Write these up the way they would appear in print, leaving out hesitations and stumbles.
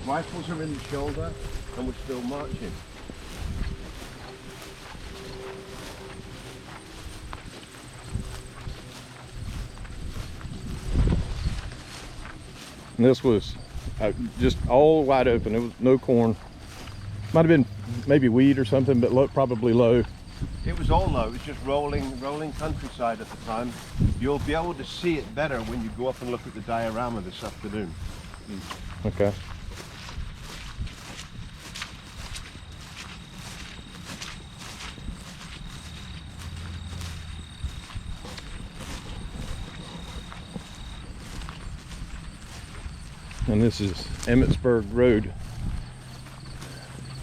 Rifles are in the shoulder, and we're still marching. And this was just all wide open. It was no corn. Might have been maybe weed or something, but low, probably low. It was all low. It was just rolling countryside at the time. You'll be able to see it better when you go up and look at the diorama this afternoon. Okay. And this is Emmitsburg Road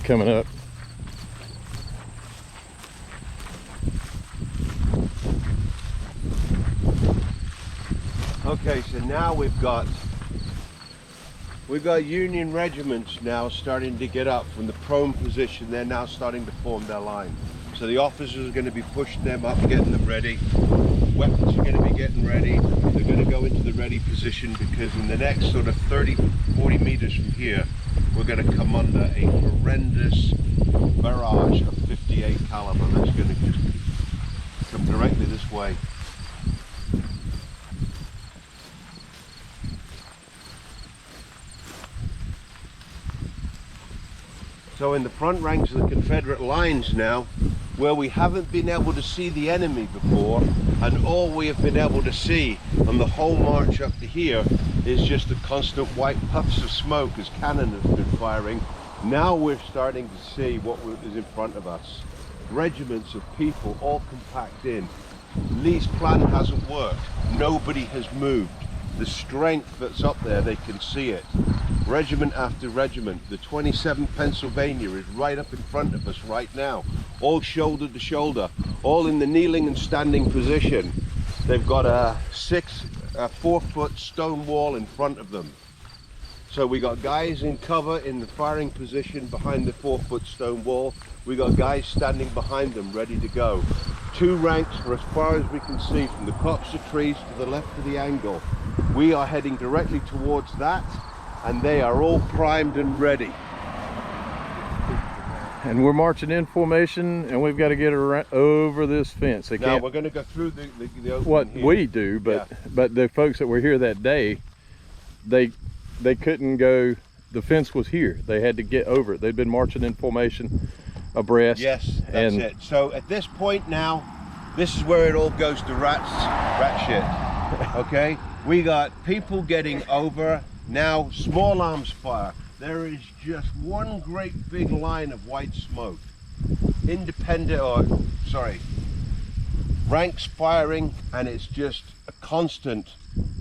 coming up. Okay, so now we've got Union regiments now starting to get up from the prone position. They're now starting to form their line. So the officers are going to be pushing them up, getting them ready. Weapons are going to be getting ready. They're going to go into the ready position because in the next sort of 30-40 meters from here, we're going to come under a horrendous barrage of 58 caliber that's going to just come directly this way. So in the front ranks of the Confederate lines now, where we haven't been able to see the enemy before, and all we have been able to see on the whole march up to here is just the constant white puffs of smoke as cannon has been firing. Now we're starting to see what is in front of us. Regiments of people all compact in. Lee's plan hasn't worked. Nobody has moved. The strength that's up there, they can see it. Regiment after regiment. The 27th Pennsylvania is right up in front of us right now, all shoulder to shoulder, all in the kneeling and standing position. They've got a 4-foot stone wall in front of them. So we got guys in cover in the firing position behind the 4-foot stone wall. We got guys standing behind them ready to go. 2 ranks for as far as we can see from the copse of trees to the left of the angle. We are heading directly towards that, and they are all primed and ready. And we're marching in formation, and we've got to get around over this fence. They now can't, we're going to go through the opening what here. we do, but Yeah. but the folks that were here that day, they couldn't go. The fence was here. They had to get over it. They'd been marching in formation abreast. Yes, that's and it. So at this point now, this is where it all goes to rat shit. Okay, we got people getting over. Now small arms fire. There is just one great big line of white smoke. Ranks firing, and it's just a constant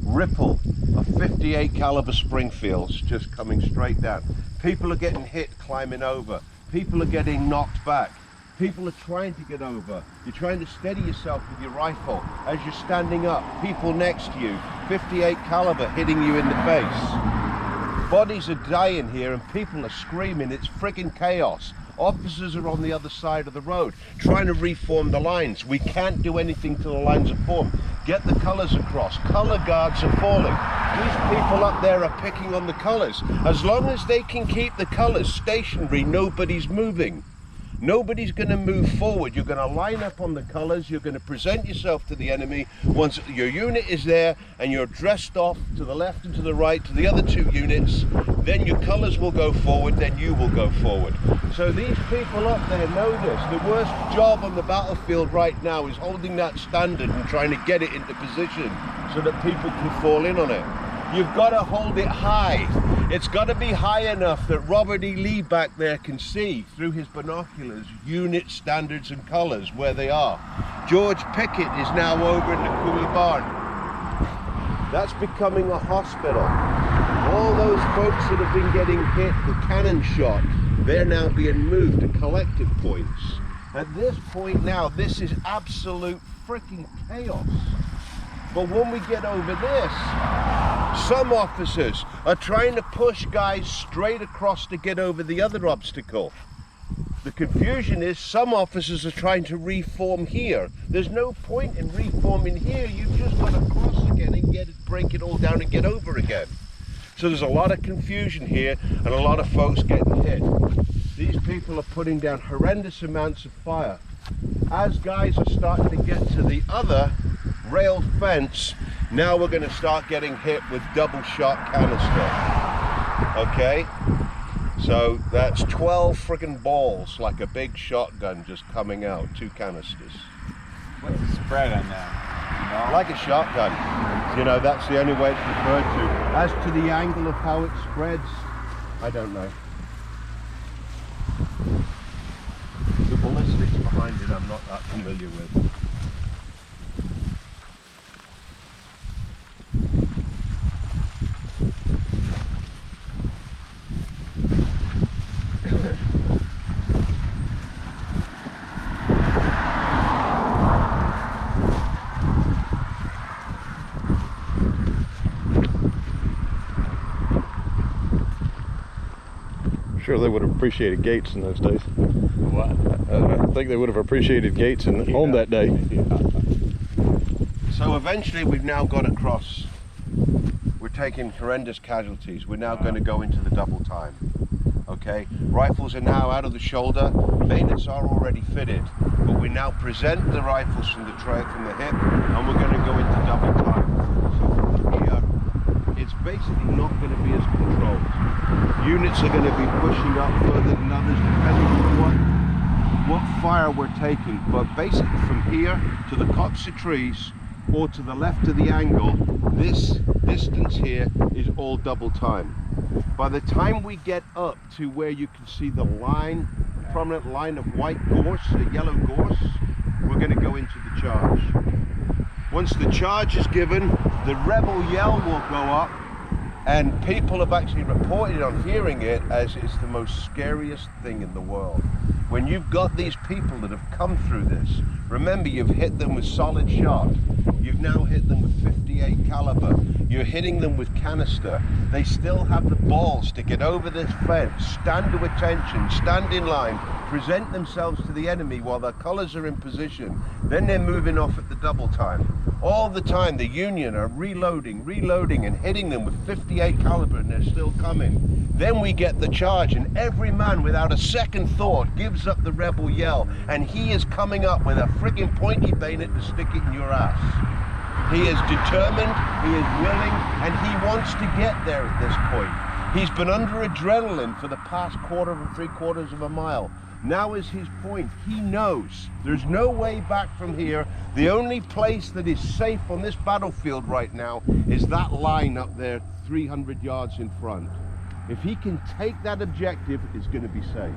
ripple of 58 caliber Springfields just coming straight down. People are getting hit climbing over. People are getting knocked back. People are trying to get over. You're trying to steady yourself with your rifle as you're standing up. People next to you, 58 caliber hitting you in the face. Bodies are dying here and people are screaming. It's friggin' chaos. Officers are on the other side of the road trying to reform the lines. We can't do anything till the lines are formed. Get the colors across. Color guards are falling. These people up there are picking on the colors. As long as they can keep the colors stationary, nobody's moving. Nobody's going to move forward. You're going to line up on the colors. You're going to present yourself to the enemy. Once your unit is there and you're dressed off to the left and to the right to the other 2 units, then your colors will go forward, then you will go forward. So these people up there know this. The worst job on the battlefield right now is holding that standard and trying to get it into position so that people can fall in on it. You've got to hold it high. It's got to be high enough that Robert E. Lee back there can see through his binoculars unit standards and colors where they are. George Pickett is now over in the Cooley Barn. That's becoming a hospital. All those folks that have been getting hit with cannon shot, they're now being moved to collective points. At this point now, this is absolute freaking chaos. But when we get over this, some officers are trying to push guys straight across to get over the other obstacle. The confusion is some officers are trying to reform here. There's no point in reforming here. You've just got to cross again and break it all down and get over again. So there's a lot of confusion here and a lot of folks getting hit. These people are putting down horrendous amounts of fire. As guys are starting to get to the other railed fence, now we're going to start getting hit with double shot canister. Okay? So that's 12 friggin' balls, like a big shotgun just coming out, 2 canisters. What's the spread on that? You know? Like a shotgun. You know, that's the only way it's referred to. As to the angle of how it spreads, I don't know. The ballistics behind it I'm not that familiar with. Sure, they would have appreciated Gates in those days. What? I think they would have appreciated Gates on that day. So eventually we've now got across. We're taking horrendous casualties. We're now going to go into the double time. Okay, rifles are now out of the shoulder, bayonets are already fitted, but we now present the rifles from the hip, and we're going to go into double time. So from here, it's basically not going to be as controlled. Units are going to be pushing up further than others depending on what fire we're taking, but basically from here to the copse of trees or to the left of the angle, this distance here is all double time. By the time we get up to where you can see the line, prominent line of white gorse, the yellow gorse, we're going to go into the charge. Once the charge is given, the rebel yell will go up, and people have actually reported on hearing it as it's the most scariest thing in the world. When you've got these people that have come through this, remember you've hit them with solid shot, you've now hit them with 58 caliber, you're hitting them with canister, they still have the balls to get over this fence, stand to attention, stand in line, present themselves to the enemy while their colors are in position, then they're moving off at the double time. All the time the Union are reloading and hitting them with 58 caliber, and they're still coming. Then we get the charge, and every man without a second thought gives up the rebel yell, and he is coming up with a friggin' pointy bayonet to stick it in your ass. He is determined, he is willing, and he wants to get there at this point. He's been under adrenaline for the past quarter and 3/4 of a mile. Now is his point. He knows there's no way back from here. The only place that is safe on this battlefield right now is that line up there 300 yards in front. If he can take that objective, it's going to be safe.